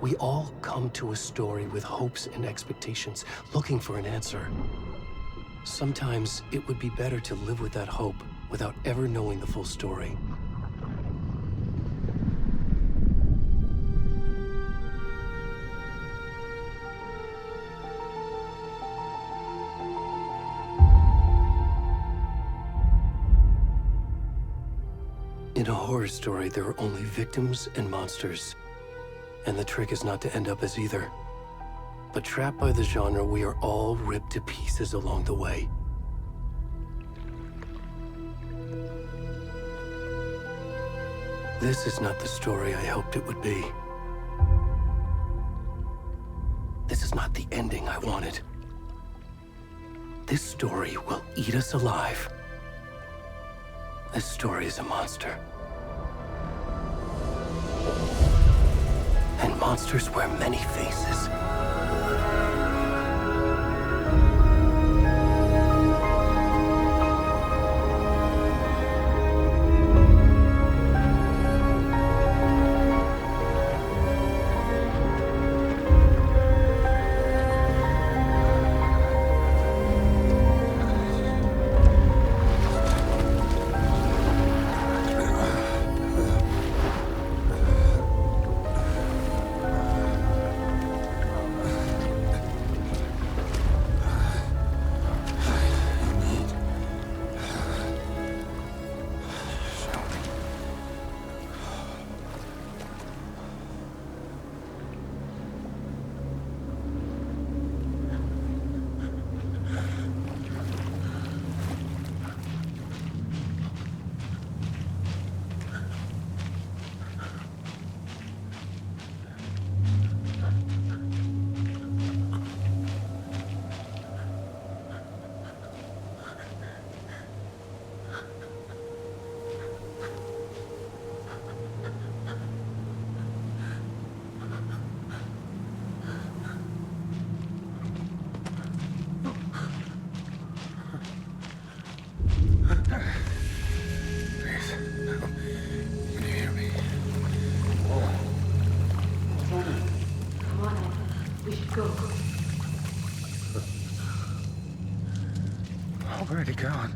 We all come to a story with hopes and expectations, looking for an answer. Sometimes it would be better to live with that hope without ever knowing the full story. In a horror story, there are only victims and monsters. And the trick is not to end up as either. But trapped by the genre, we are all ripped to pieces along the way. This is not the story I hoped it would be. This is not the ending I wanted. This story will eat us alive. This story is a monster. And monsters wear many faces. Where'd he gone?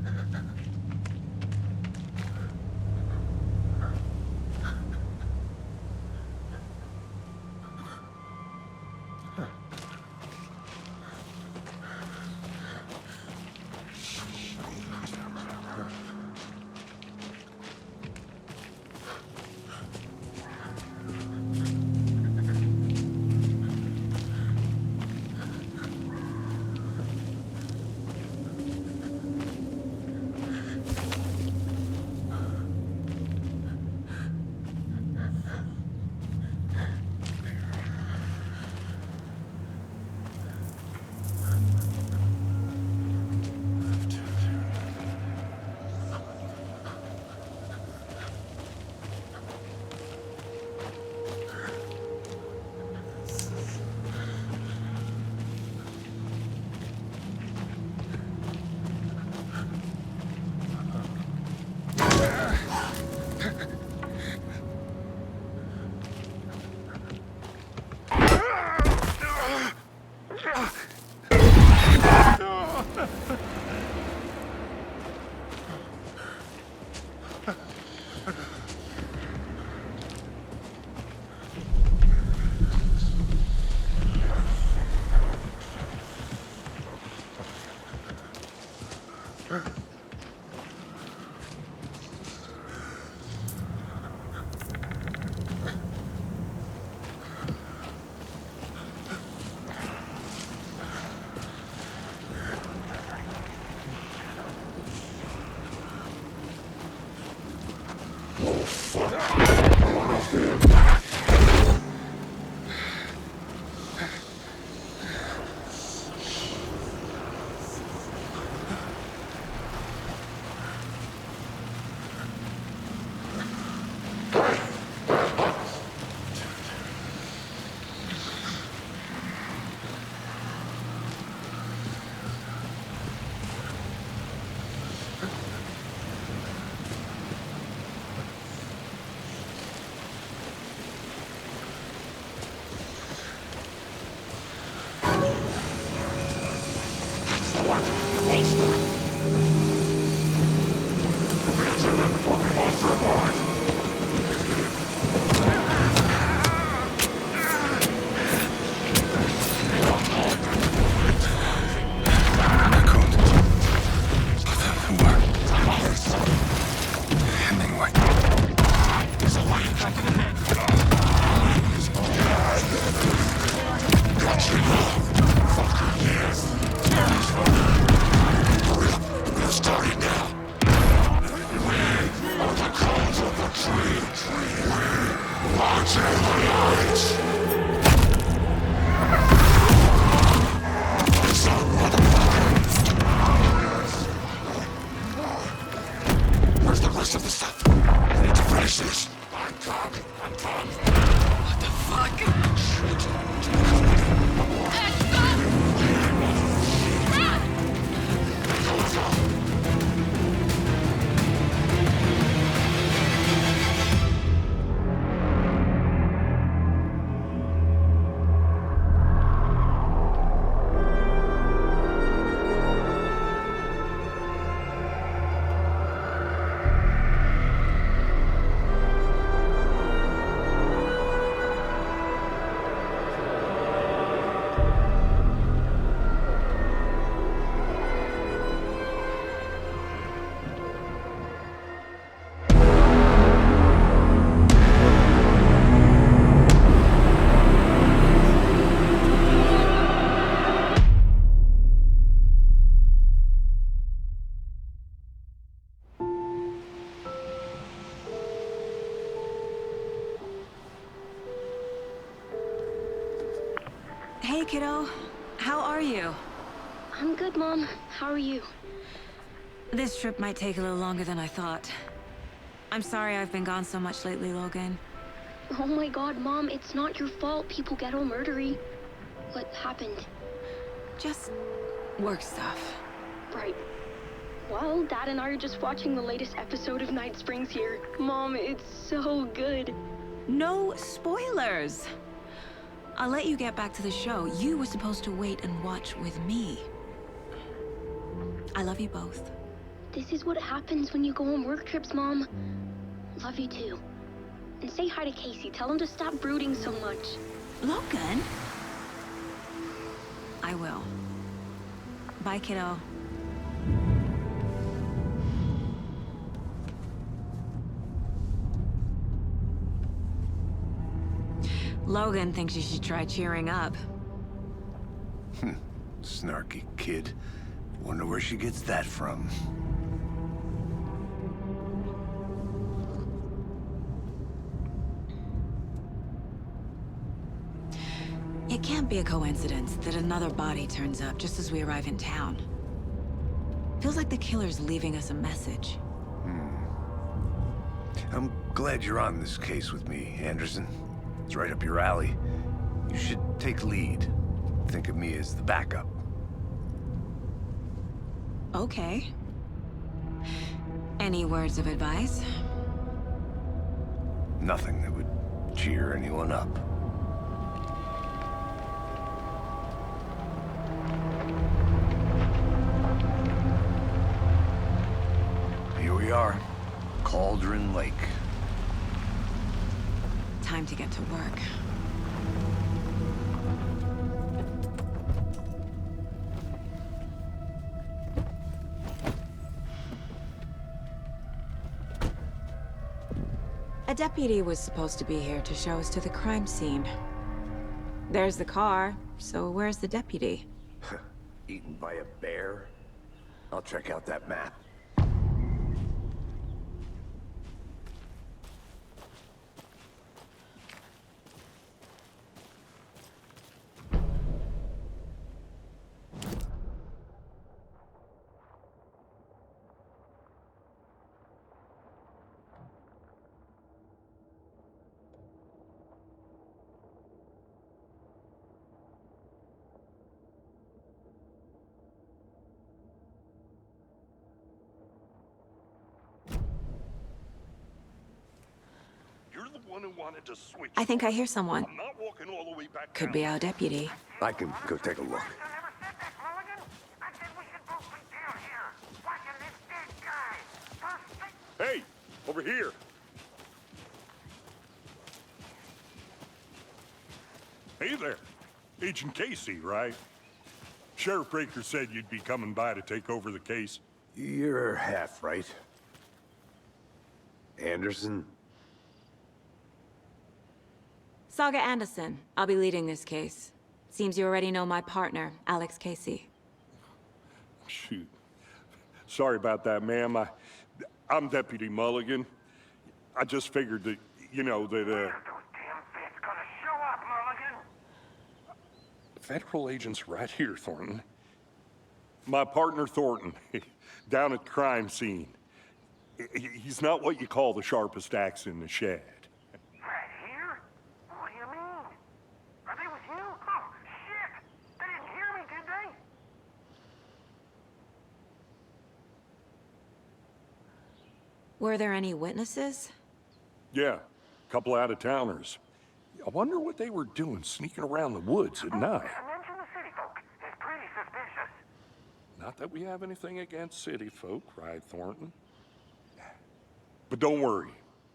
Where's the rest of the stuff? I need to finish this. I'm done. What the fuck? Hey, kiddo. How are you? I'm good, Mom. How are you? This trip might take a little longer than I thought. I'm sorry I've been gone so much lately, Logan. Oh my god, Mom, it's not your fault people get all murdery. What happened? Just work stuff. Right. Well, Dad and I are just watching the latest episode of Night Springs here. Mom, it's so good. No spoilers! I'll let you get back to the show. You were supposed to wait and watch with me. I love you both. This is what happens when you go on work trips, Mom. Love you too. And say hi to Casey. Tell him to stop brooding so much. Logan? I will. Bye, kiddo. Logan thinks you should try cheering up. Snarky kid. Wonder where she gets that from. It can't be a coincidence that another body turns up just as we arrive in town. Feels like the killer's leaving us a message. I'm glad you're on this case with me, Anderson. It's right up your alley. You should take lead. Think of me as the backup. Okay. Any words of advice? Nothing that would cheer anyone up. Here we are. Cauldron Lake. Time to get to work. A deputy was supposed to be here to show us to the crime scene. There's the car, so where's the deputy? Eaten by a bear? I'll check out that map. You're the one who wanted to switch. I think I hear someone. I'm not walking all the way back Could down. be our deputy. I can go take a look. Over here. Hey there. Agent Casey, right? Sheriff Breaker said you'd be coming by to take over the case. You're half right. Anderson? Saga Anderson. I'll be leading this case. Seems you already know my partner, Alex Casey. Shoot. Sorry about that, ma'am. I'm Deputy Mulligan. I just figured that, you know, that, Those damn feds gonna show up, Mulligan! Federal agent's right here, Thornton. My partner, Thornton, down at the crime scene. He's not what you call the sharpest axe in the shed. Right here? What do you mean? Are they with you? Oh, shit! They didn't hear me, did they? Were there any witnesses? Yeah, a couple out-of-towners. I wonder what they were doing sneaking around the woods at night. Mention the city folk. It's pretty suspicious. Not that we have anything against city folk, right, Thornton? But don't worry.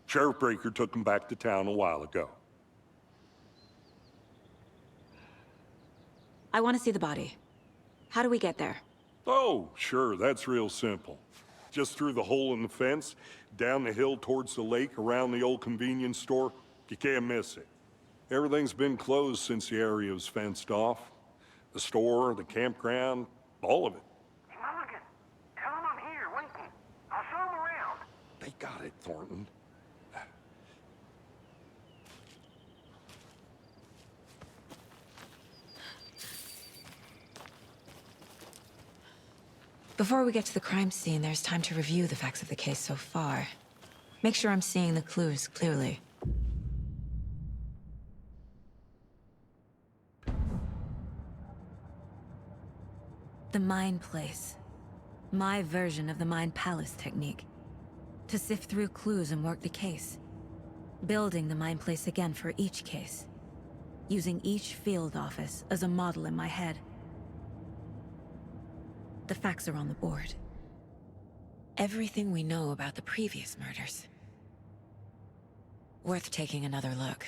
Sheriff Breaker took them back to town a while ago. I want to see the body. How do we get there? Oh, sure, that's real simple. Just through the hole in the fence, down the hill towards the lake, around the old convenience store. You can't miss it. Everything's been closed since the area was fenced off. The store, the campground, all of it. Hey, Mulligan, tell them I'm here, waiting. I'll show them around. They got it, Thornton. Before we get to the crime scene, there's time to review the facts of the case so far. Make sure I'm seeing the clues clearly. The Mind Place. My version of the Mind Palace technique. To sift through clues and work the case. Building the Mind Place again for each case. Using each field office as a model in my head. The facts are on the board. Everything we know about the previous murders. Worth taking another look.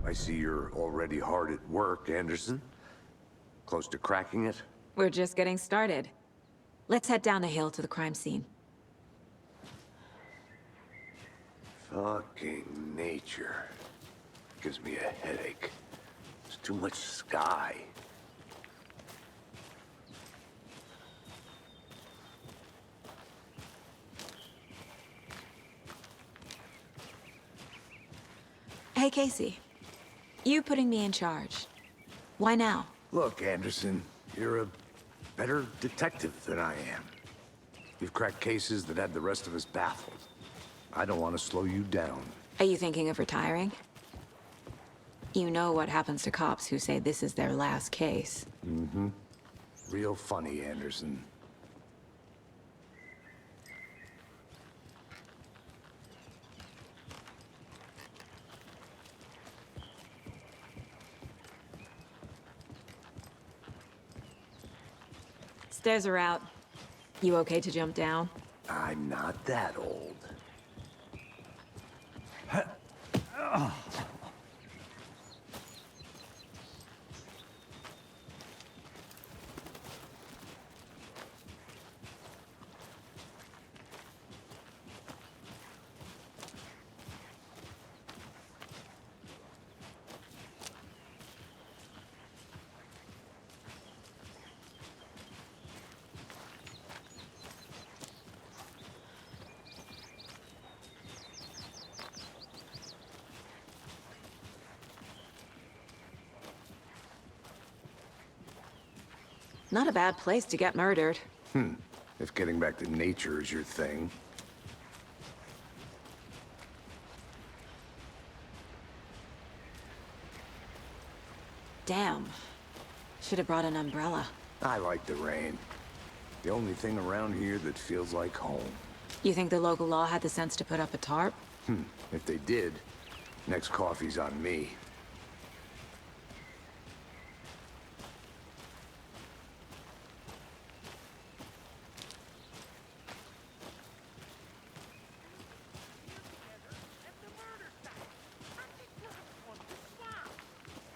I see you're already hard at work, Anderson. Close to cracking it? We're just getting started. Let's head down the hill to the crime scene. Fucking nature. Gives me a headache. There's too much sky. Hey, Casey. You putting me in charge. Why now? Look, Anderson, you're a better detective than I am. You've cracked cases that had the rest of us baffled. I don't want to slow you down. Are you thinking of retiring? You know what happens to cops who say this is their last case. Mm-hmm. Real funny, Anderson. Stairs are out. You okay to jump down? I'm not that old. Not a bad place to get murdered. If getting back to nature is your thing. Damn. Should have brought an umbrella. I like the rain. The only thing around here that feels like home. You think the local law had the sense to put up a tarp? If they did, next coffee's on me.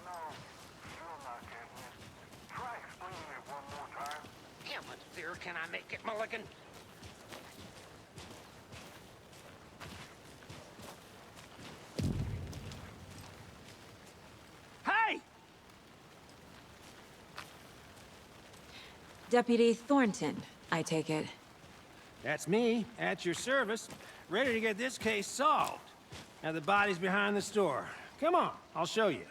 No, you're not getting it. Try explaining it one more time. How much clearer can I make it, Mulligan? Hey! Deputy Thornton, I take it. That's me, at your service, ready to get this case solved. Now the body's behind the store. Come on, I'll show you.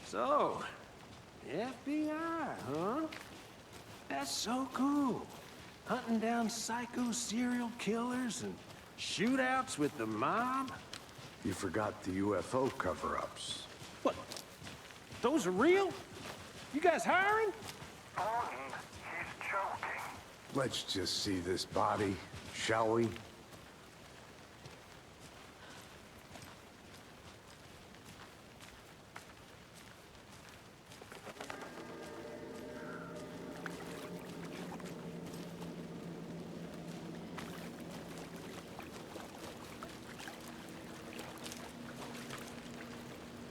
So, FBI, huh? That's so cool. Hunting down psycho serial killers and shootouts with the mob. You forgot the UFO cover-ups. What? Those are real? You guys hiring? Thornton, he's joking. Let's just see this body, shall we?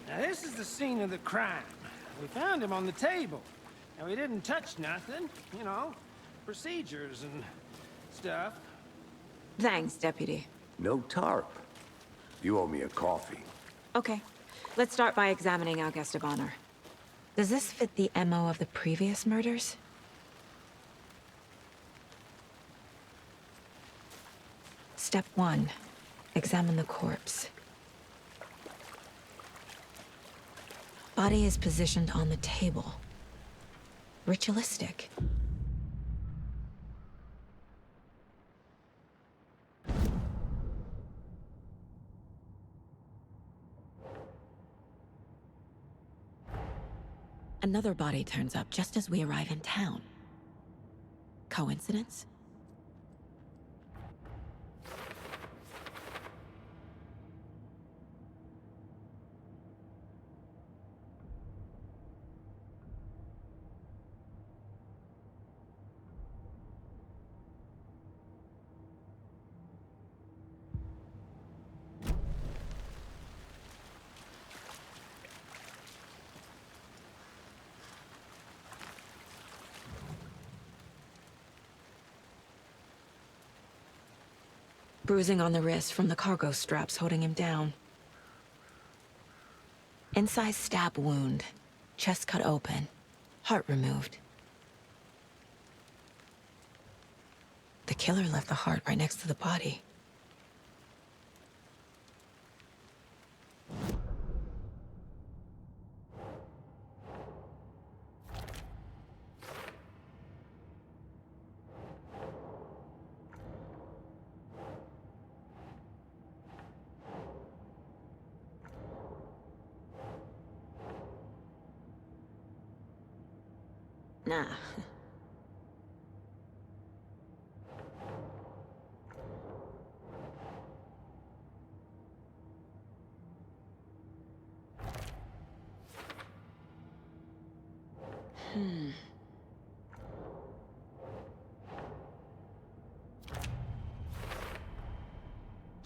Now this is the scene of the crime. We found him on the table. Now he didn't touch nothing, you know, procedures and stuff. Thanks, Deputy. No tarp. You owe me a coffee. Okay, let's start by examining our guest of honor. Does this fit the MO of the previous murders? Step 1. Examine the corpse. Body is positioned on the table. Ritualistic. Another body turns up just as we arrive in town. Coincidence? Bruising on the wrist from the cargo straps holding him down. Inside stab wound. Chest cut open. Heart removed. The killer left the heart right next to the body. Nah.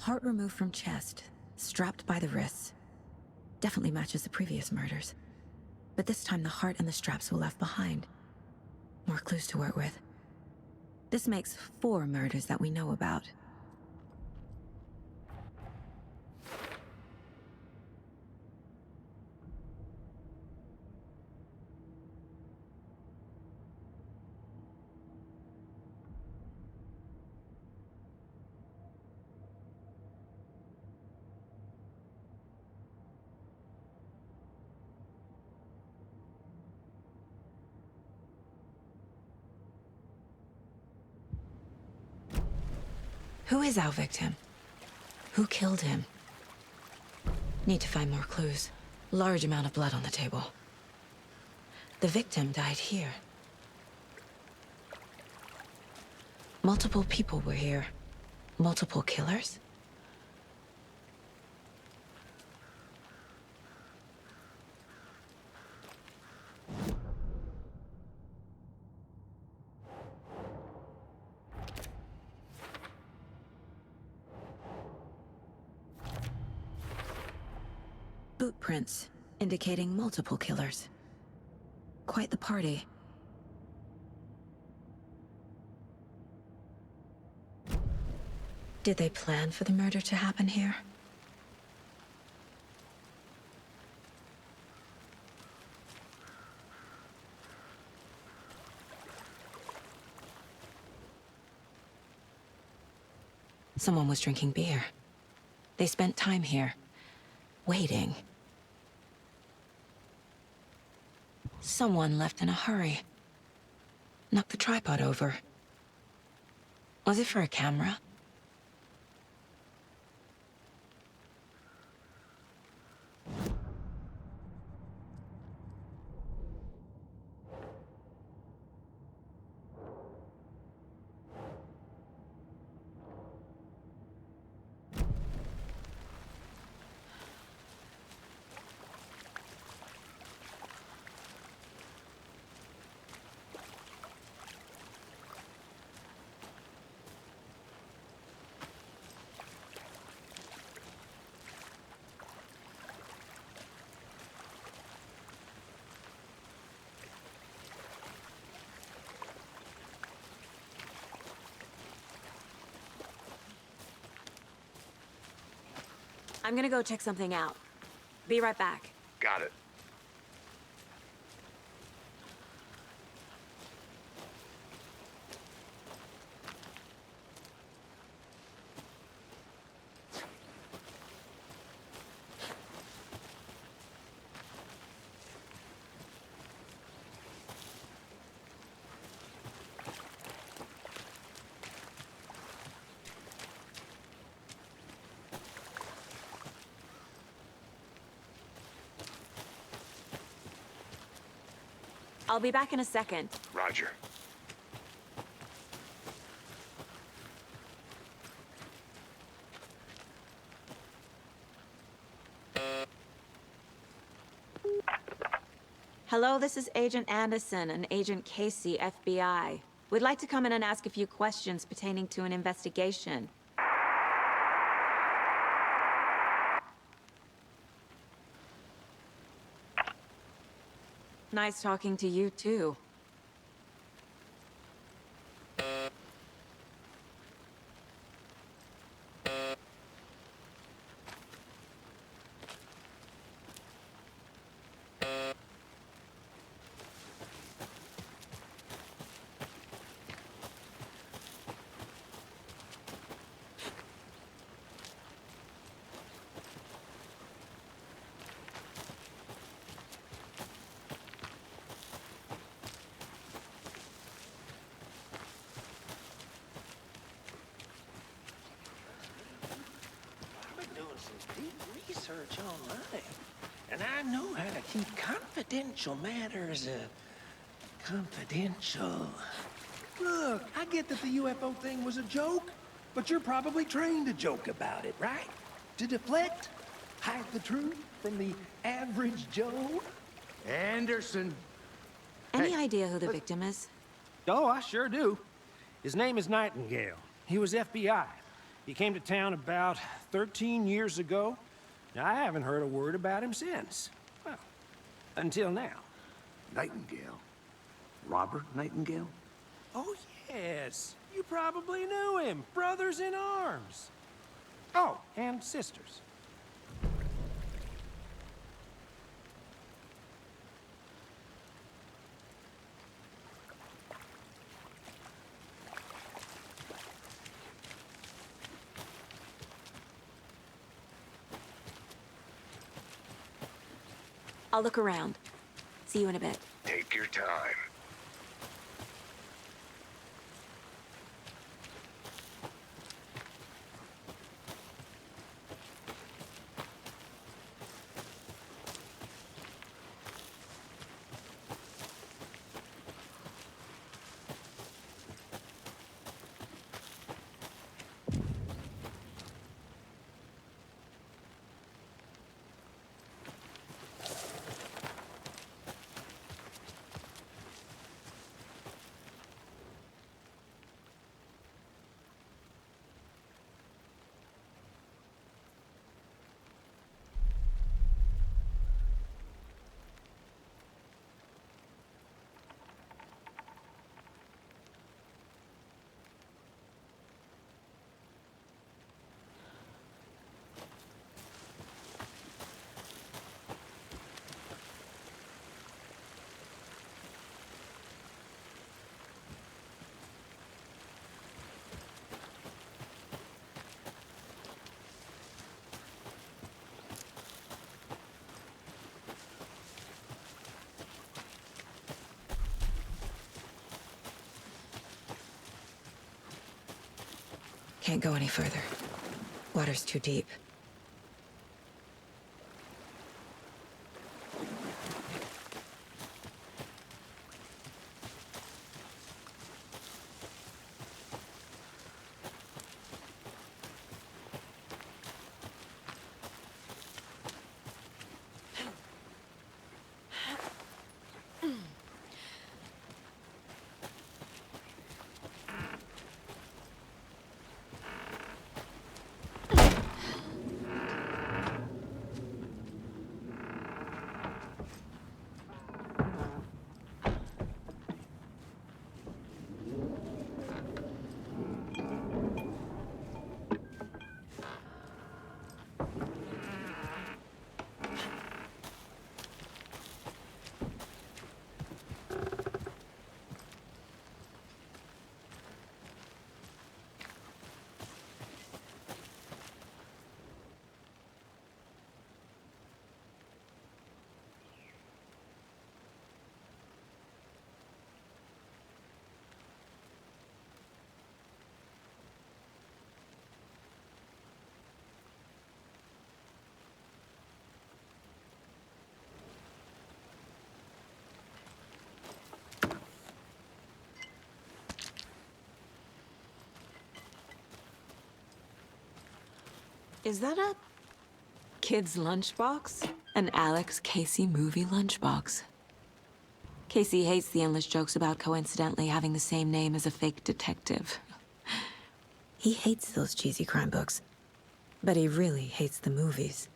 Heart removed from chest, strapped by the wrists. Definitely matches the previous murders. But this time the heart and the straps were left behind. More clues to work with. This makes 4 murders that we know about. Who is our victim? Who killed him? Need to find more clues. Large amount of blood on the table. The victim died here. Multiple people were here. Multiple killers? Boot prints, indicating multiple killers. Quite the party. Did they plan for the murder to happen here? Someone was drinking beer. They spent time here, waiting. Someone left in a hurry. Knocked the tripod over. Was it for a camera? I'm gonna go check something out. Be right back. Got it. I'll be back in a second. Roger. Hello, this is Agent Anderson and Agent Casey, FBI. We'd like to come in and ask a few questions pertaining to an investigation. Nice talking to you, too. Research online, and I know how to keep confidential matters confidential. Look, I get that the UFO thing was a joke, but you're probably trained to joke about it, right? To deflect, hide the truth from the average Joe. Anderson, Any idea who the victim is? Oh, I sure do. His name is Nightingale. He was FBI. He came to town about 13 years ago. Now, I haven't heard a word about him since. Well, until now. Nightingale? Robert Nightingale? Oh, yes. You probably knew him. Brothers in arms. Oh, and sisters. I'll look around. See you in a bit. Take your time. Can't go any further. Water's too deep. Is that a kid's lunchbox? An Alex Casey movie lunchbox. Casey hates the endless jokes about coincidentally having the same name as a fake detective. He hates those cheesy crime books, but he really hates the movies.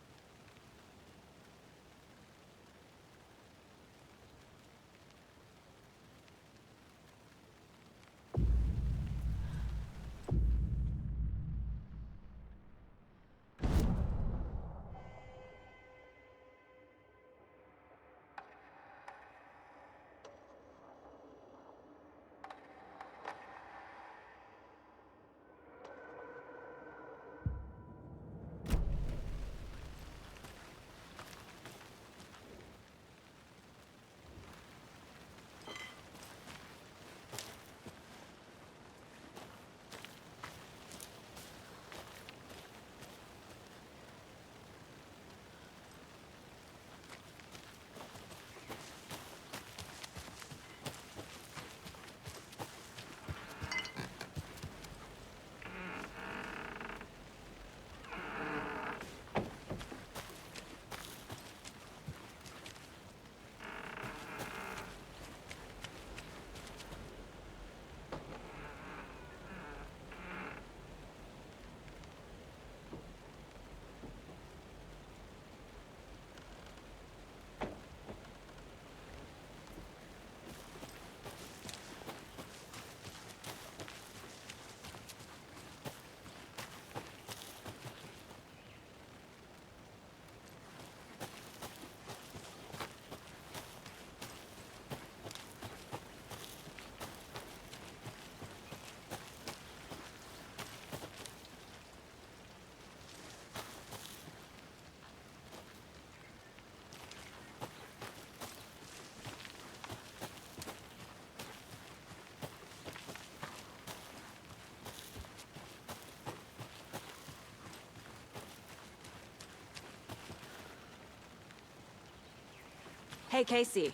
Hey, Casey.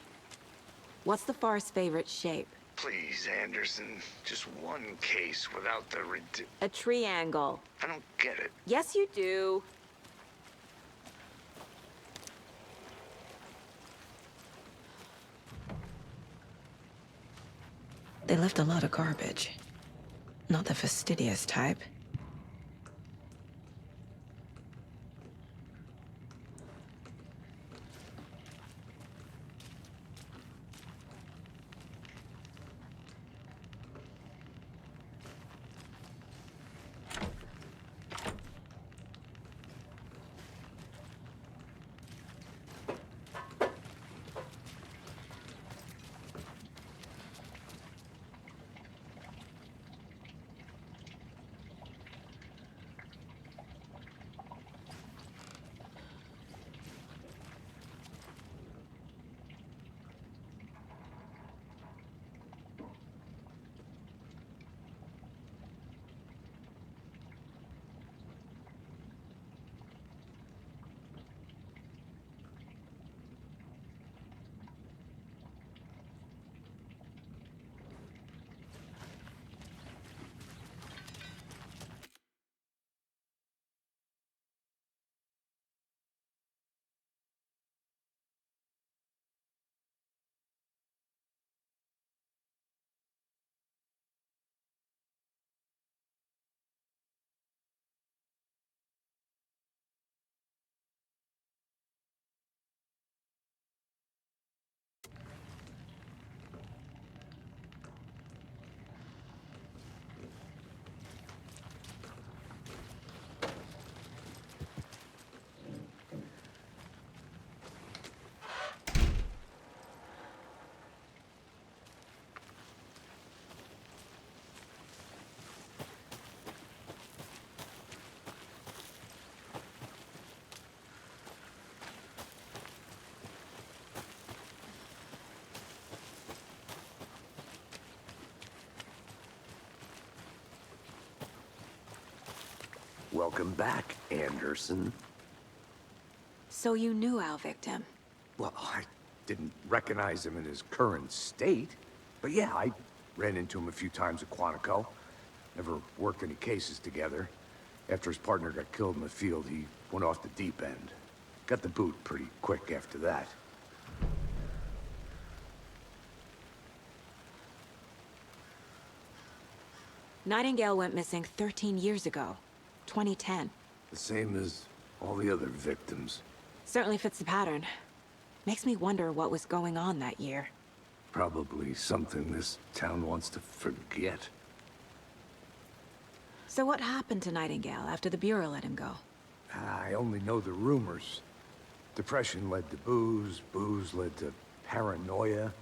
What's the Forest's favorite shape? Please, Anderson. Just one case without the A triangle. I don't get it. Yes, you do. They left a lot of garbage. Not the fastidious type. Welcome back, Anderson. So you knew our victim? Well, I didn't recognize him in his current state. But yeah, I ran into him a few times at Quantico. Never worked any cases together. After his partner got killed in the field, he went off the deep end. Got the boot pretty quick after that. Nightingale went missing 13 years ago. 2010. The same as all the other victims. Certainly fits the pattern. Makes me wonder what was going on that year. Probably something this town wants to forget. So what happened to Nightingale after the Bureau let him go? I only know the rumors. Depression led to booze, booze led to paranoia.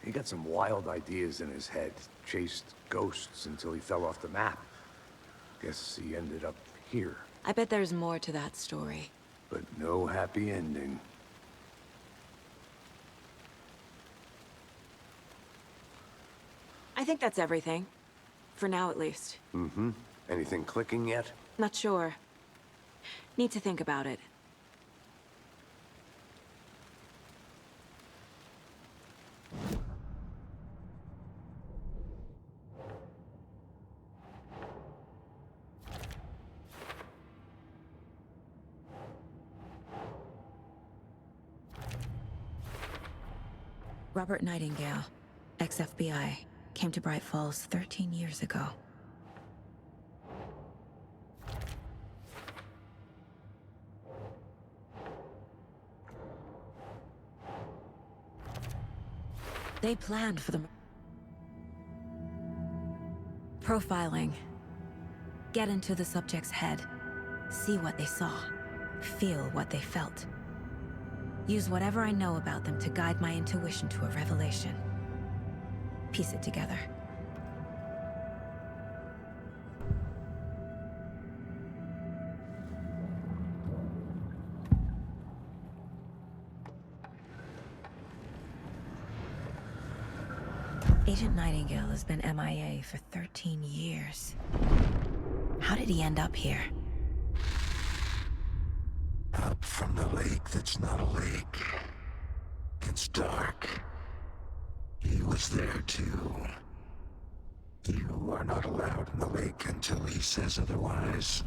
He got some wild ideas in his head, chased ghosts until he fell off the map. Guess he ended up here. I bet there's more to that story. But no happy ending. I think that's everything. For now, at least. Mm-hmm. Anything clicking yet? Not sure. Need to think about it. Robert Nightingale, ex-FBI, came to Bright Falls 13 years ago. They planned for the profiling. Get into the subject's head. See what they saw. Feel what they felt. Use whatever I know about them to guide my intuition to a revelation. Piece it together. Agent Nightingale has been MIA for 13 years. How did he end up here? Up from the lake that's not a lake. It's dark. He was there too. You are not allowed in the lake until he says otherwise.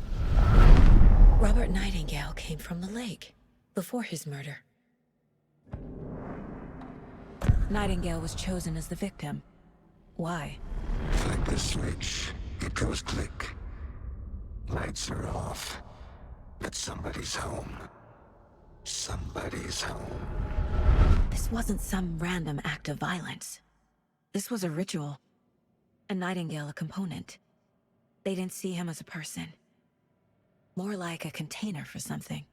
Robert Nightingale came from the lake before his murder. Nightingale was chosen as the victim. Why? Flick the switch. It goes click. Lights are off. But somebody's home. Somebody's home. This wasn't some random act of violence. This was a ritual. And Nightingale a component. They didn't see him as a person. More like a container for something.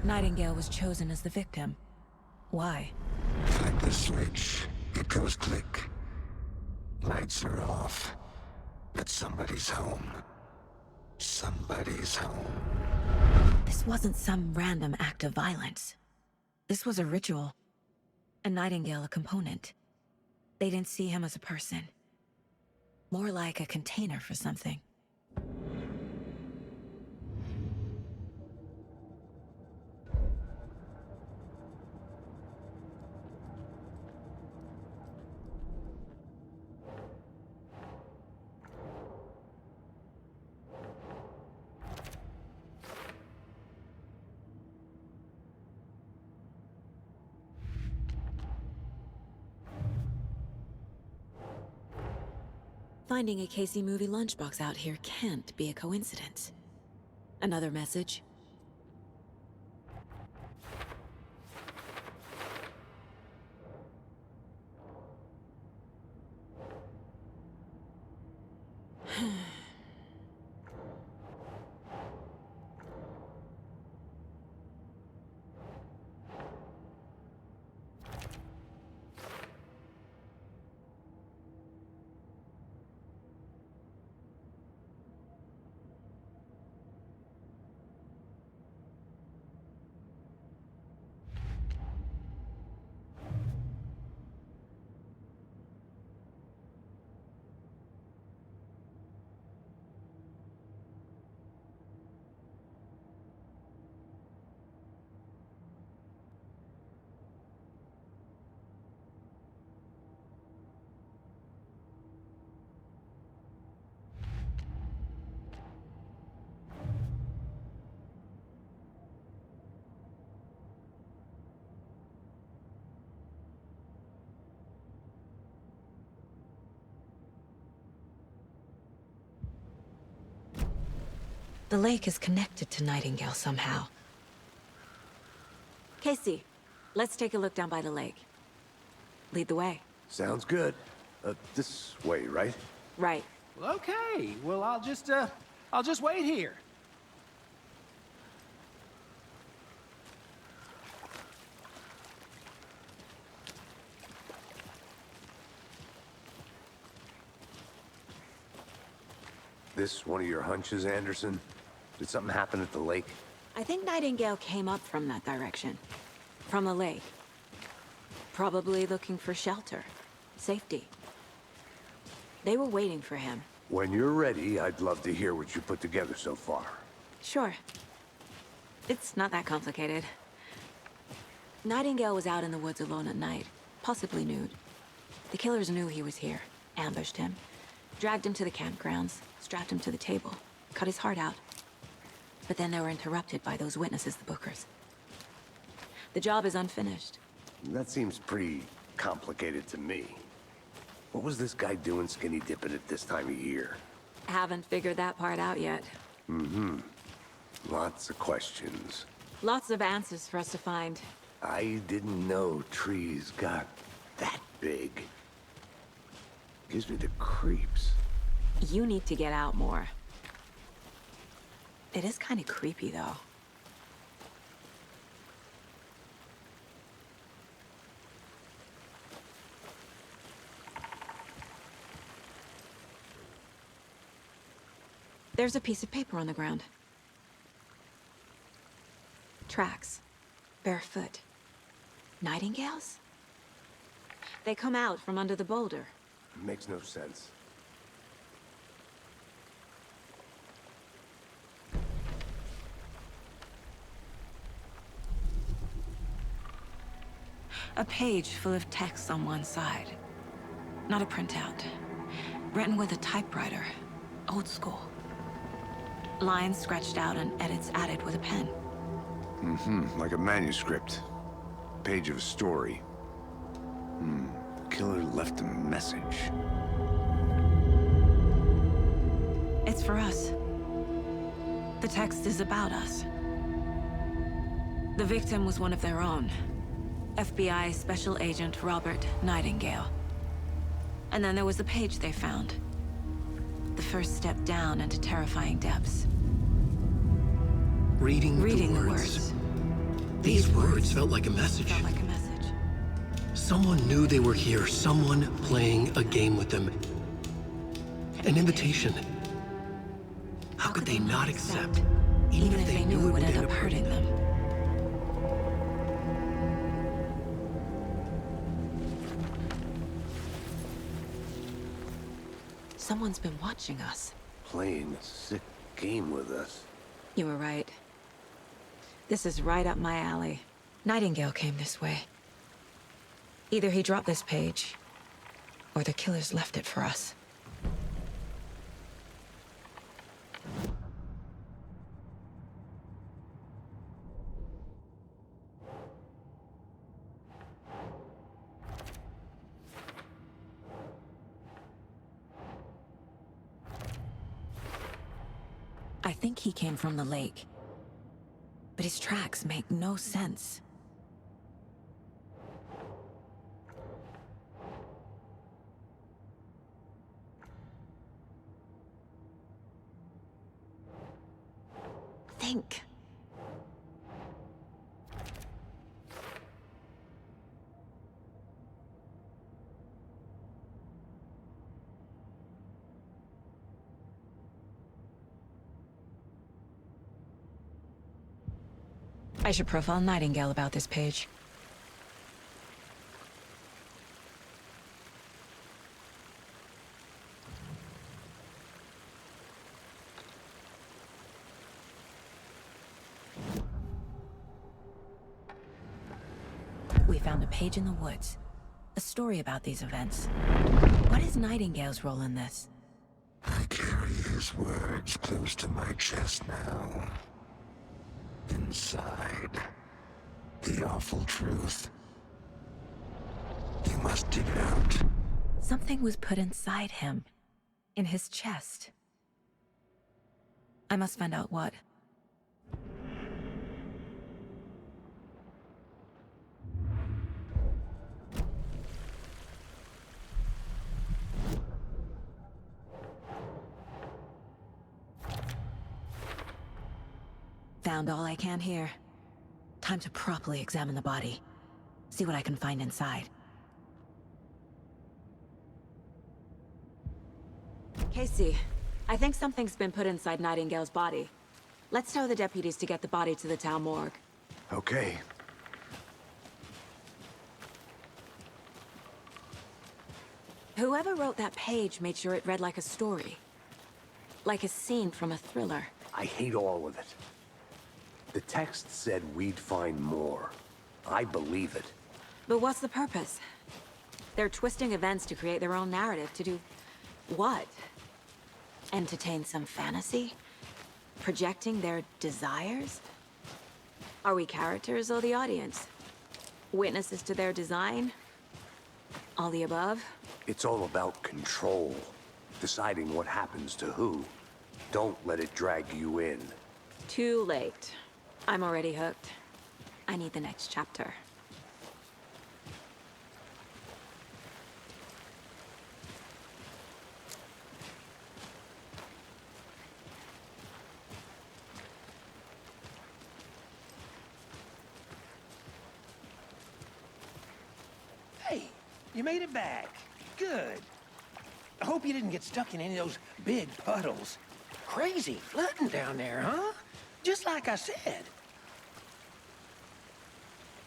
Nightingale was chosen as the victim. Why? Flick the switch. It goes click. Lights are off. But somebody's home. Somebody's home. This wasn't some random act of violence. This was a ritual. And Nightingale a component. They didn't see him as a person. More like a container for something. Finding a Casey movie lunchbox out here can't be a coincidence. Another message? The lake is connected to Nightingale somehow. Casey, let's take a look down by the lake. Lead the way. Sounds good. This way, right? Right. Well, okay. Well, I'll just wait here. This one of your hunches, Anderson? Did something happen at the lake? I think Nightingale came up from that direction. From the lake. Probably looking for shelter. Safety. They were waiting for him. When you're ready, I'd love to hear what you put together so far. Sure. It's not that complicated. Nightingale was out in the woods alone at night, possibly nude. The killers knew he was here, ambushed him, dragged him to the campgrounds, strapped him to the table, cut his heart out. But then they were interrupted by those witnesses, the Bookers. The job is unfinished. That seems pretty complicated to me. What was this guy doing skinny dipping at this time of year? Haven't figured that part out yet. Lots of questions. Lots of answers for us to find. I didn't know trees got that big. Gives me the creeps. You need to get out more. It is kind of creepy, though. There's a piece of paper on the ground. Tracks. Barefoot. Nightingales? They come out from under the boulder. Makes no sense. A page full of text on one side. Not a printout. Written with a typewriter. Old school. Lines scratched out and edits added with a pen. Like a manuscript. Page of a story. Killer left a message. It's for us. The text is about us. The victim was one of their own. FBI Special Agent Robert Nightingale. And then there was the page they found. The first step down into terrifying depths. Reading the words. words. These words felt like a message. Felt like a message. Someone knew they were here, someone playing a game with them. An invitation. How could they not accept, even if they knew it would end up hurting them? Someone's been watching us. Playing a sick game with us. You were right. This is right up my alley. Nightingale came this way. Either he dropped this page, or the killers left it for us. I think he came from the lake. But his tracks make no sense. Think. I should profile Nightingale about this page. We found a page in the woods. A story about these events. What is Nightingale's role in this? I carry his words close to my chest now. Inside, the awful truth. You must dig it out. Something was put inside him. In his chest. I must find out what. Found all I can here. Time to properly examine the body. See what I can find inside. Casey, I think something's been put inside Nightingale's body. Let's tell the deputies to get the body to the town morgue. Okay. Whoever wrote that page made sure it read like a story. Like a scene from a thriller. I hate all of it. The text said we'd find more. I believe it. But what's the purpose? They're twisting events to create their own narrative. To do what? Entertain some fantasy? Projecting their desires? Are we characters or the audience? Witnesses to their design? All the above? It's all about control. Deciding what happens to who. Don't let it drag you in. Too late. I'm already hooked. I need the next chapter. Hey, you made it back. Good. I hope you didn't get stuck in any of those big puddles. Crazy flooding down there, huh? Just like I said.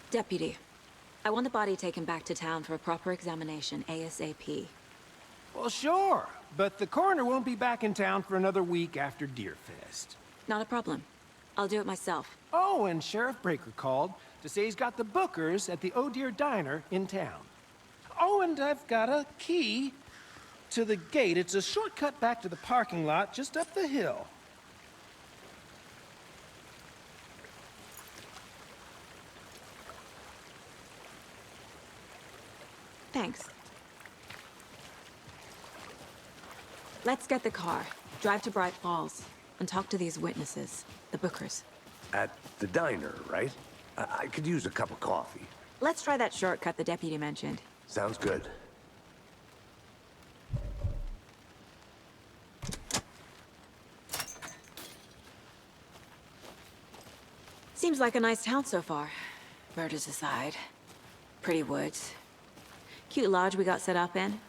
Deputy, I want the body taken back to town for a proper examination, ASAP. Well, sure. But the coroner won't be back in town for another week after Deer Fest. Not a problem. I'll do it myself. Oh, and Sheriff Breaker called to say he's got the Bookers at the Oh Dear Diner in town. Oh, and I've got a key to the gate. It's a shortcut back to the parking lot just up the hill. Thanks. Let's get the car, drive to Bright Falls, and talk to these witnesses, the Bookers. At the diner, right? I could use a cup of coffee. Let's try that shortcut the deputy mentioned. Sounds good. Seems like a nice town so far. Murders aside. Pretty woods. Cute lodge we got set up in.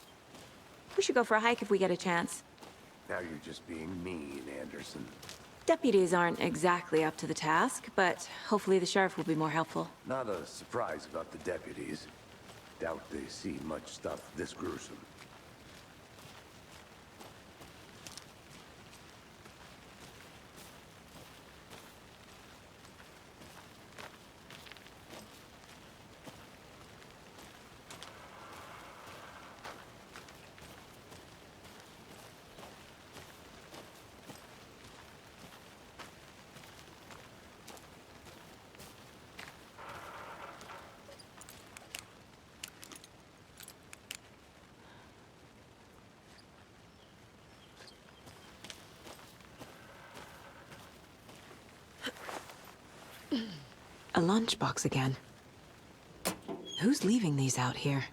We should go for a hike if we get a chance. Now you're just being mean, Anderson. Deputies aren't exactly up to the task, but hopefully the sheriff will be more helpful. Not a surprise about the deputies. Doubt they see much stuff this gruesome. A lunchbox again. Who's leaving these out here?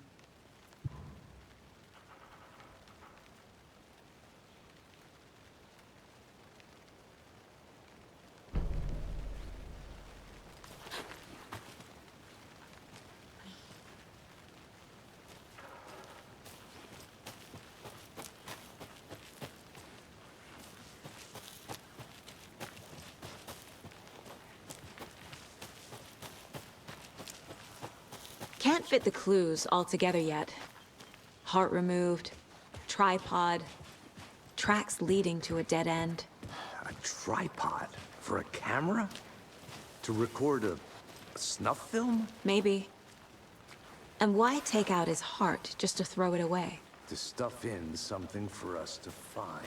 Can't fit the clues all together yet. Heart removed, tripod, tracks leading to a dead end. A tripod? For a camera? To record a snuff film? Maybe. And why take out his heart just to throw it away? To stuff in something for us to find.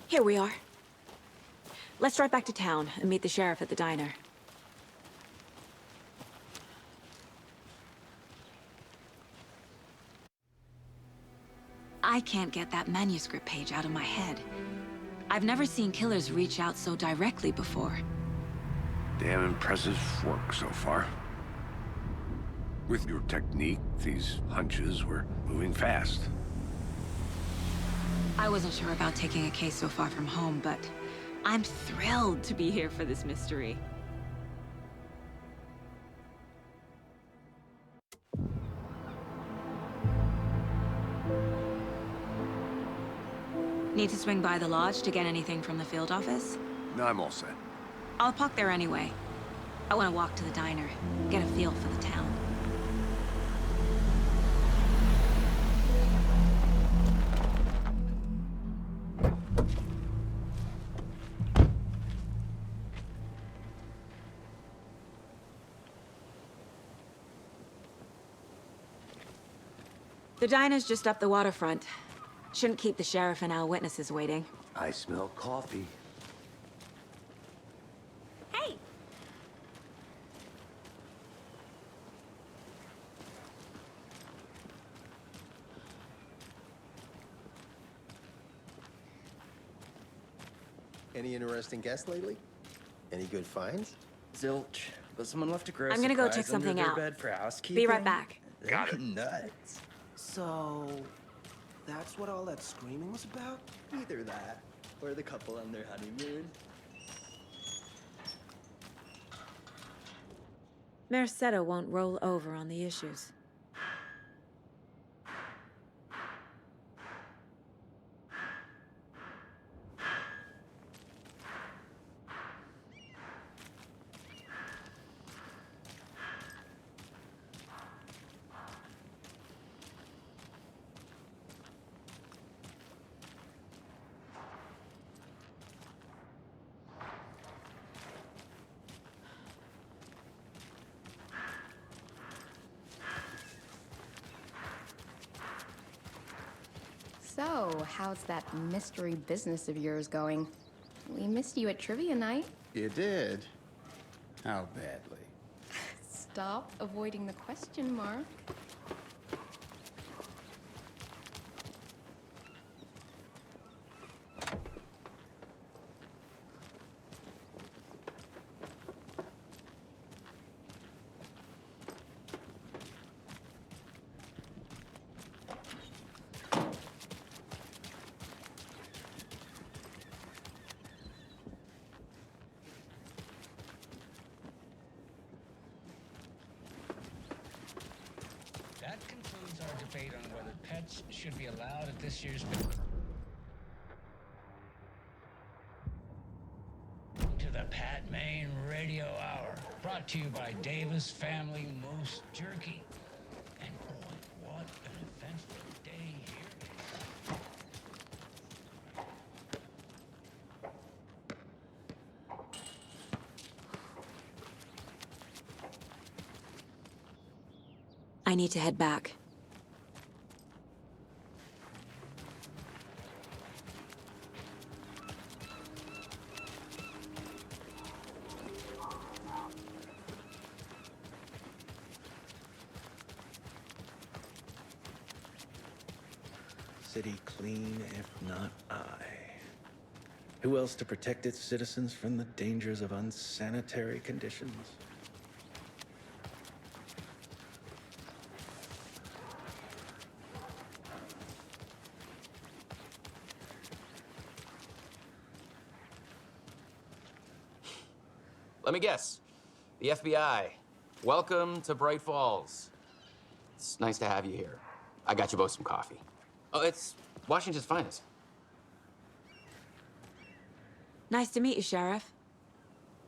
Here we are. Let's drive back to town and meet the sheriff at the diner. I can't get that manuscript page out of my head. I've never seen killers reach out so directly before. Damn impressive work so far. With your technique, these hunches were moving fast. I wasn't sure about taking a case so far from home, but I'm thrilled to be here for this mystery. Need to swing by the lodge to get anything from the field office? No, I'm all set. I'll park there anyway. I want to walk to the diner, get a feel for the town. The diner's just up the waterfront. Shouldn't keep the sheriff and our witnesses waiting. I smell coffee. Hey! Any interesting guests lately? Any good finds? Zilch, but someone left a gross I'm gonna go surprise check something under their out. bed for housekeeping. Be right back. Got it. Nuts. So, that's what all that screaming was about? Either that, or the couple on their honeymoon. Mercado won't roll over on the issues. So, how's that mystery business of yours going? We missed you at trivia night. You did? How badly? Stop avoiding the question, Mark. That concludes our debate on whether pets should be allowed at this year's... To the Pat Maine Radio Hour, brought to you by Davis Family Moose Jerky. And boy, what an eventful day here is. I need to head back. City clean, if not I. Who else to protect its citizens from the dangers of unsanitary conditions? Let me guess. The FBI. Welcome to Bright Falls. It's nice to have you here. I got you both some coffee. Oh, it's Washington's finest. Nice to meet you, Sheriff.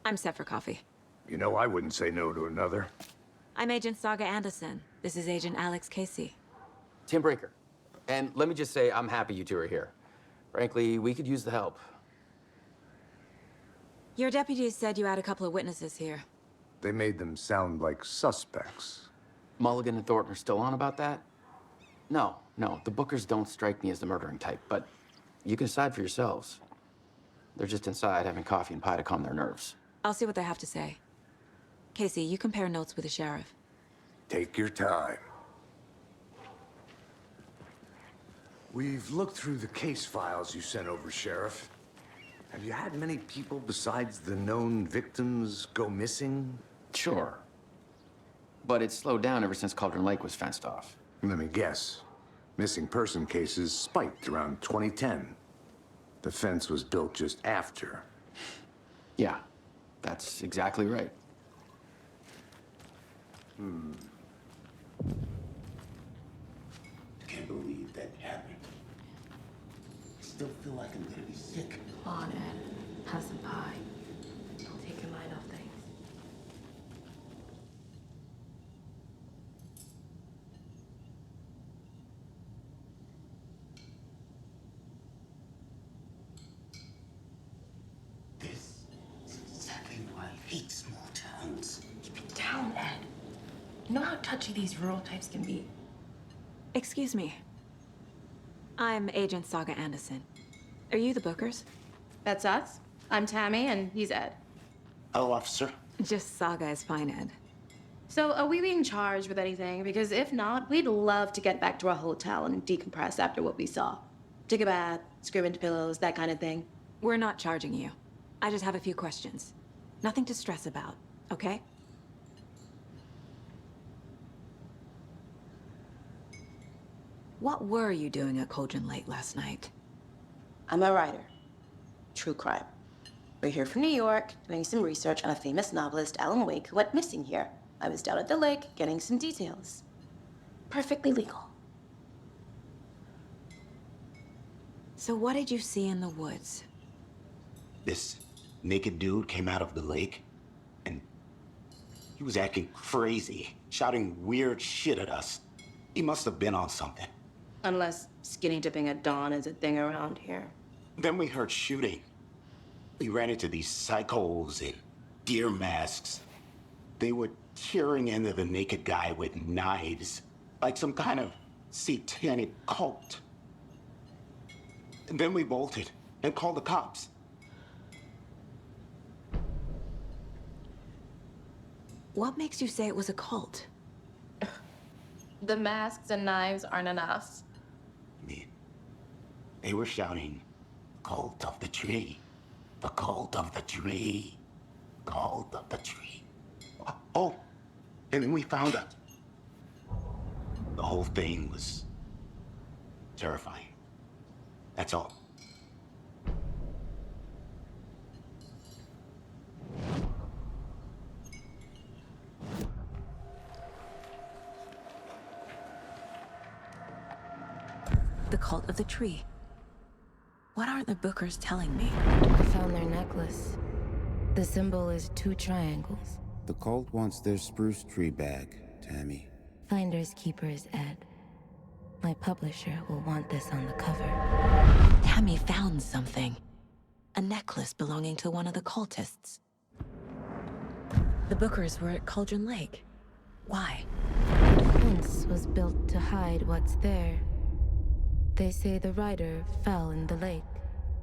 I'm set for coffee. You know, I wouldn't say no to another. I'm Agent Saga Anderson. This is Agent Alex Casey. Tim Breaker. And let me just say, I'm happy you two are here. Frankly, we could use the help. Your deputies said you had a couple of witnesses here. They made them sound like suspects. Mulligan and Thornton are still on about that? No, the Bookers don't strike me as the murdering type, but you can decide for yourselves. They're just inside having coffee and pie to calm their nerves. I'll see what they have to say. Casey, you compare notes with the sheriff. Take your time. We've looked through the case files you sent over, Sheriff. Have you had many people besides the known victims go missing? Sure. But it's slowed down ever since Cauldron Lake was fenced off. Let me guess. Missing person cases spiked around 2010. The fence was built just after. Yeah, that's exactly right. Can't believe that happened. Still feel like I'm gonna be sick. Come on, Ed. Have some pie. It'll take your mind off things. This is exactly why I hate small towns. Keep it down, Ed. You know how touchy these rural types can be. Excuse me. I'm Agent Saga Anderson. Are you the Bookers? That's us. I'm Tammy, and he's Ed. Hello, officer. Just Saga is fine, Ed. So, are we being charged with anything? Because if not, we'd love to get back to our hotel and decompress after what we saw. Take a bath, scream into pillows, that kind of thing. We're not charging you. I just have a few questions. Nothing to stress about, okay? what were you doing at Cauldron Lake last night? I'm a writer. True crime. We're here from New York, doing some research on a famous novelist, Alan Wake, who went missing here. I was down at the lake, getting some details. Perfectly legal. So what did you see in the woods? This naked dude came out of the lake, and he was acting crazy, shouting weird shit at us. He must have been on something. Unless skinny dipping at dawn is a thing around here. Then we heard shooting. We ran into these psychos in deer masks. They were tearing into the naked guy with knives, like some kind of satanic cult. And then we bolted and called the cops. What makes you say it was a cult? The masks and knives aren't enough. They were shouting, "Cult of the tree, the cult of the tree, cult of the tree." Oh, and then we found out. The whole thing was terrifying. That's all. The cult of the tree. What aren't the Bookers telling me? I found their necklace. The symbol is 2 triangles. The cult wants their spruce tree back, Tammy. Finders keepers, Ed. My publisher will want this on the cover. Tammy found something. A necklace belonging to one of the cultists. The Bookers were at Cauldron Lake. Why? The fence was built to hide what's there. They say the rider fell in the lake.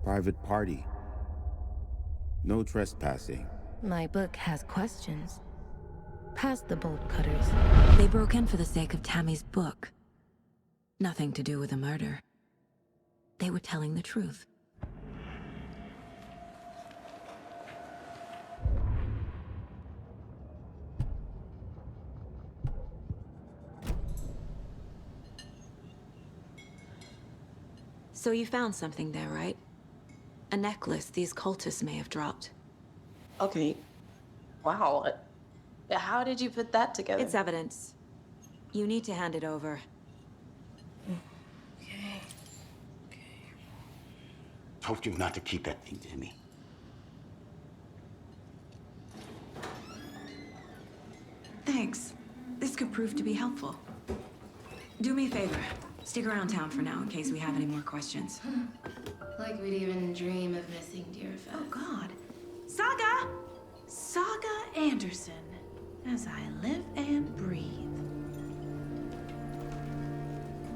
Private party. No trespassing. My book has questions. Past the bolt cutters. They broke in for the sake of Tammy's book. Nothing to do with the murder. They were telling the truth. So you found something there, right? A necklace these cultists may have dropped. Okay. Wow. How did you put that together? It's evidence. You need to hand it over. Okay. Told you not to keep that thing to me. Thanks. This could prove to be helpful. Do me a favor. Stick around town for now in case we have any more questions. Like we'd even dream of missing dear Fez. Oh, God. Saga! Saga Anderson. As I live and breathe.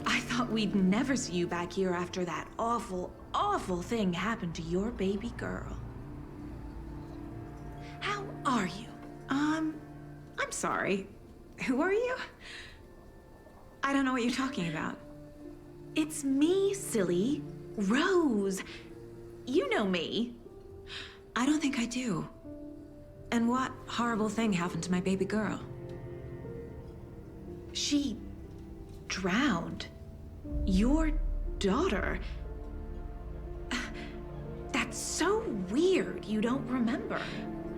I thought we'd never see you back here after that awful, awful thing happened to your baby girl. How are you? I'm sorry. Who are you? I don't know what you're talking about. It's me, silly. Rose. You know me. I don't think I do. And what horrible thing happened to my baby girl? She drowned. Your daughter. That's so weird you don't remember.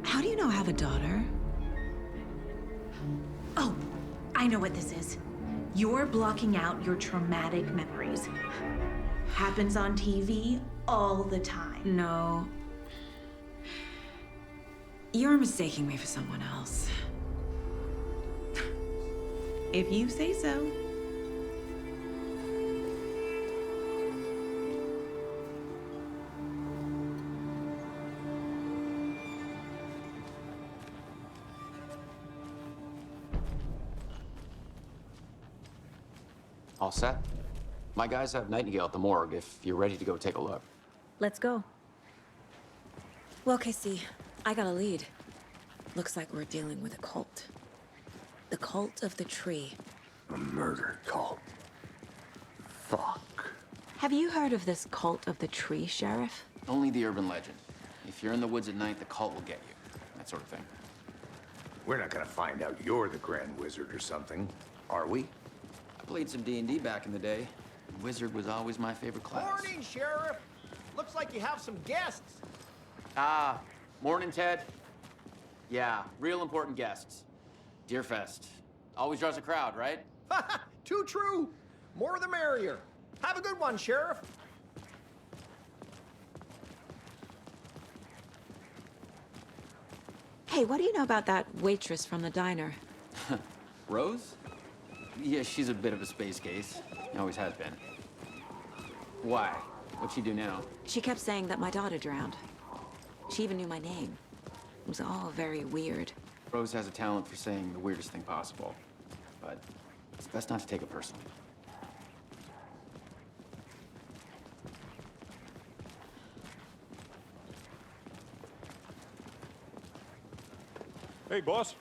How do you know I have a daughter? Oh, I know what this is. You're blocking out your traumatic memories. Happens on TV all the time. No. You're mistaking me for someone else. If you say so. All set? My guys have Nightingale at the morgue if you're ready to go take a look. Let's go. Well, Casey, I got a lead. Looks like we're dealing with a cult. The cult of the tree. A murder cult. Fuck. Have you heard of this cult of the tree, Sheriff? Only the urban legend. If you're in the woods at night, the cult will get you. That sort of thing. We're not gonna find out you're the Grand Wizard or something, are we? I played some D&D back in the day. Wizard was always my favorite class. Morning, Sheriff. Looks like you have some guests. Ah, morning, Ted. Yeah, real important guests. Deerfest. Always draws a crowd, right? Too true. More the merrier. Have a good one, Sheriff. Hey, what do you know about that waitress from the diner? Rose? Yeah, she's a bit of a space case. Always has been. Why? What'd she do now? She kept saying that my daughter drowned. She even knew my name. It was all very weird. Rose has a talent for saying the weirdest thing possible. But it's best not to take it personally. Hey, boss.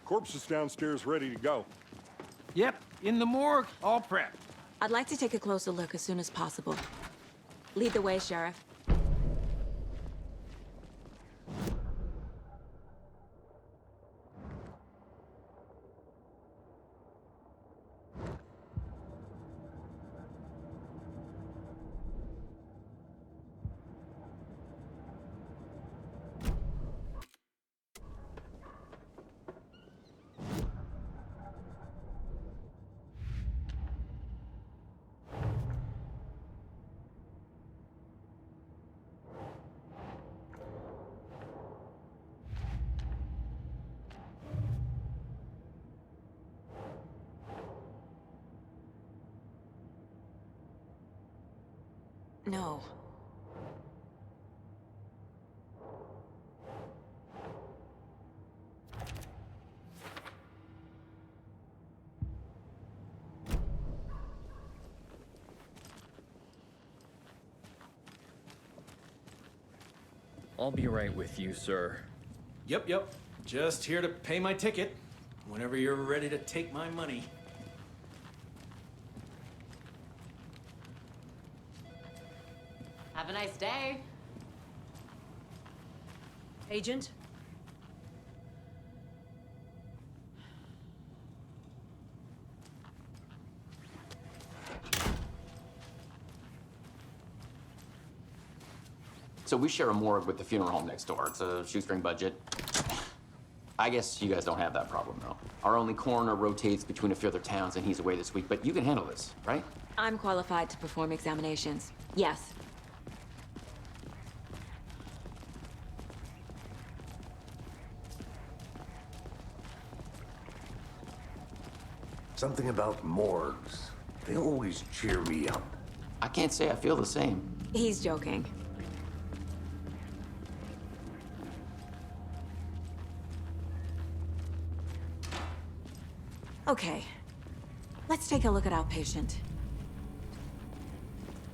Corpse is downstairs ready to go. Yep, in the morgue, all prepped. I'd like to take a closer look as soon as possible. Lead the way, Sheriff. No. I'll be right with you, sir. Yep. Just here to pay my ticket. Whenever you're ready to take my money. Have a nice day. Agent? So we share a morgue with the funeral home next door. It's a shoestring budget. I guess you guys don't have that problem, though. Our only coroner rotates between a few other towns, and he's away this week. But you can handle this, right? I'm qualified to perform examinations. Yes. Something about morgues. They always cheer me up. I can't say I feel the same. He's joking. Okay. Let's take a look at our patient.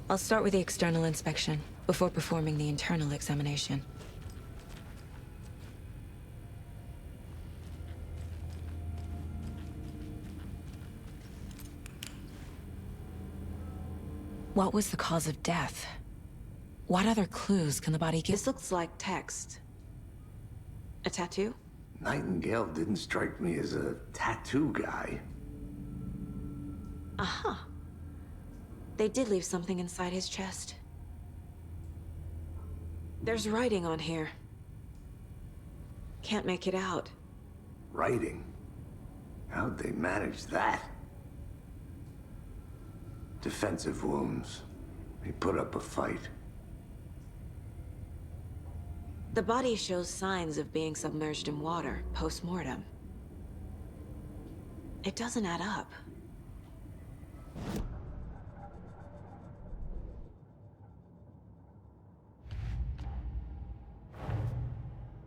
I'll start with the external inspection before performing the internal examination. What was the cause of death? What other clues can the body give? This looks like text. A tattoo? Nightingale didn't strike me as a tattoo guy. Uh-huh. They did leave something inside his chest. There's writing on here. Can't make it out. Writing? How'd they manage that? Defensive wounds. He put up a fight. The body shows signs of being submerged in water post-mortem. It doesn't add up.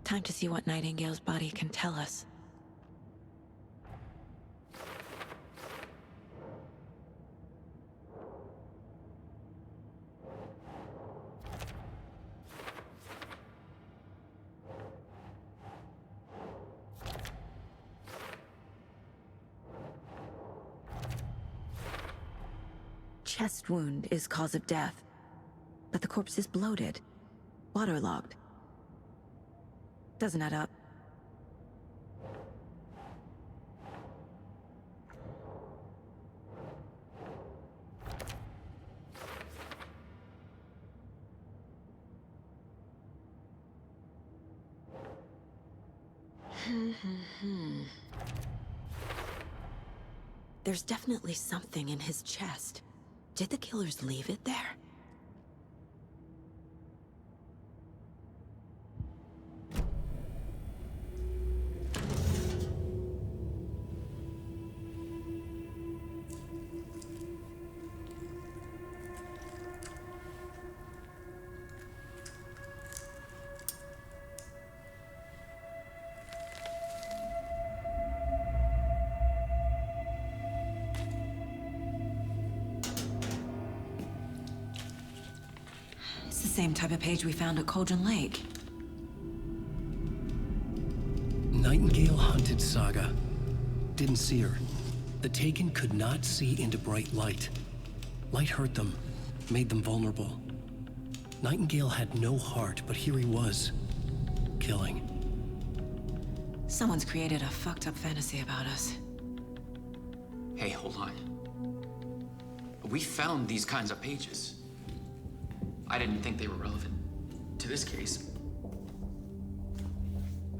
Time to see what Nightingale's body can tell us. Chest wound is cause of death, but the corpse is bloated, waterlogged. Doesn't add up. There's definitely something in his chest. Did the killers leave it there? It's the same type of page we found at Cauldron Lake. Nightingale hunted Saga. Didn't see her. The Taken could not see into bright light. Light hurt them, made them vulnerable. Nightingale had no heart, but here he was, killing. Someone's created a fucked up fantasy about us. Hey, hold on. We found these kinds of pages. I didn't think they were relevant to this case.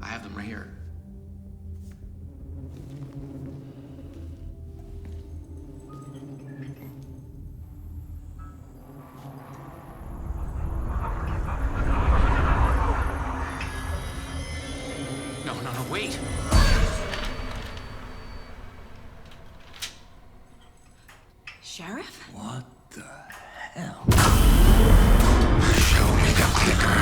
I have them right here. No, wait! Sheriff? What the hell? Show me the clicker.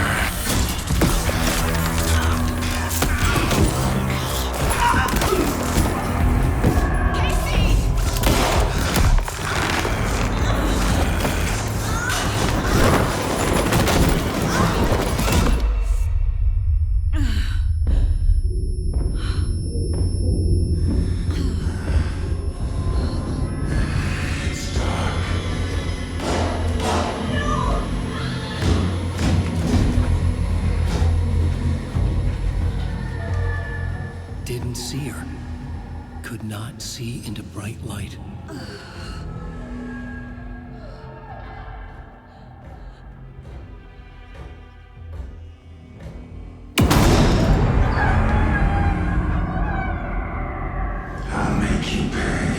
Didn't see her. Could not see into bright light. I'll make you pay.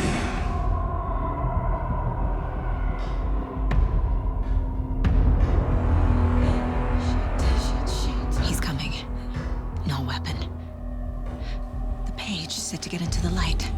He's coming. No weapon. The page set to get into the light.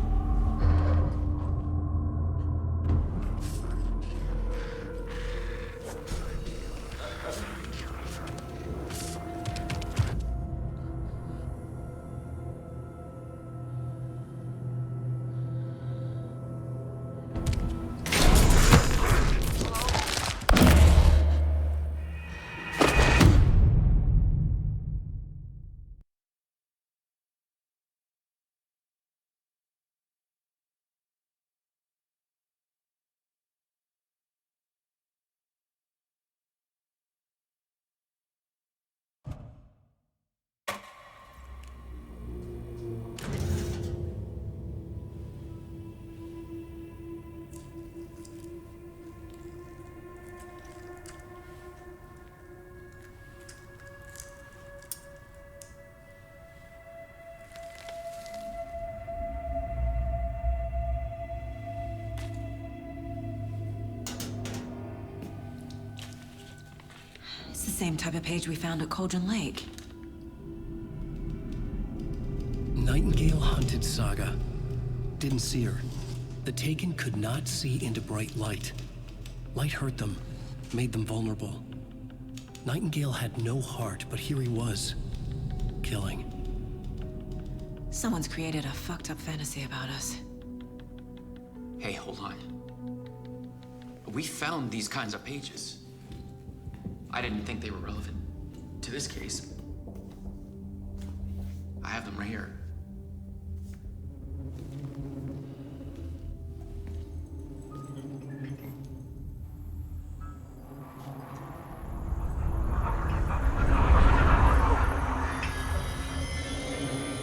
It's the same type of page we found at Cauldron Lake. Nightingale hunted Saga. Didn't see her. The Taken could not see into bright light. Light hurt them, made them vulnerable. Nightingale had no heart, but here he was, killing. Someone's created a fucked up fantasy about us. Hey, hold on. We found these kinds of pages. I didn't think they were relevant to this case. I have them right here.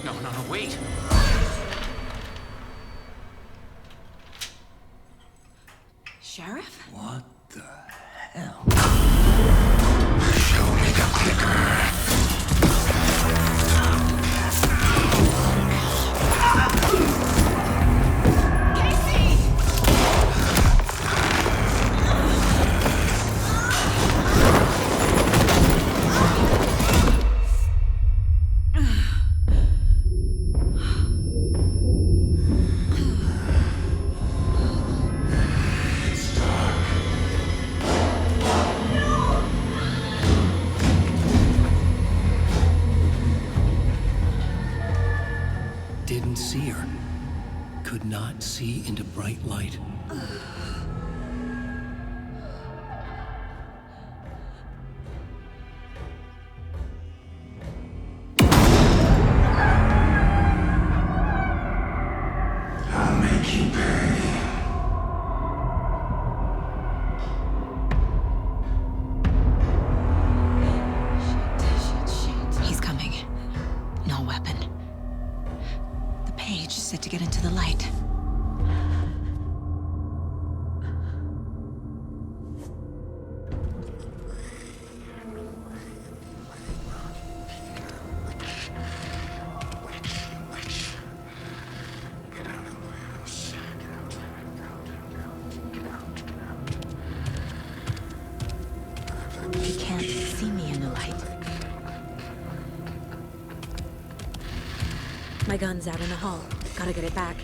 No, wait! Sheriff? What the hell? Show me the clicker. seer, could not see into bright light. I'll make you pay. He's coming. No weapon. The page is set to get into the light. He can't see me in the light. My gun's out in the hall. Gotta get it back.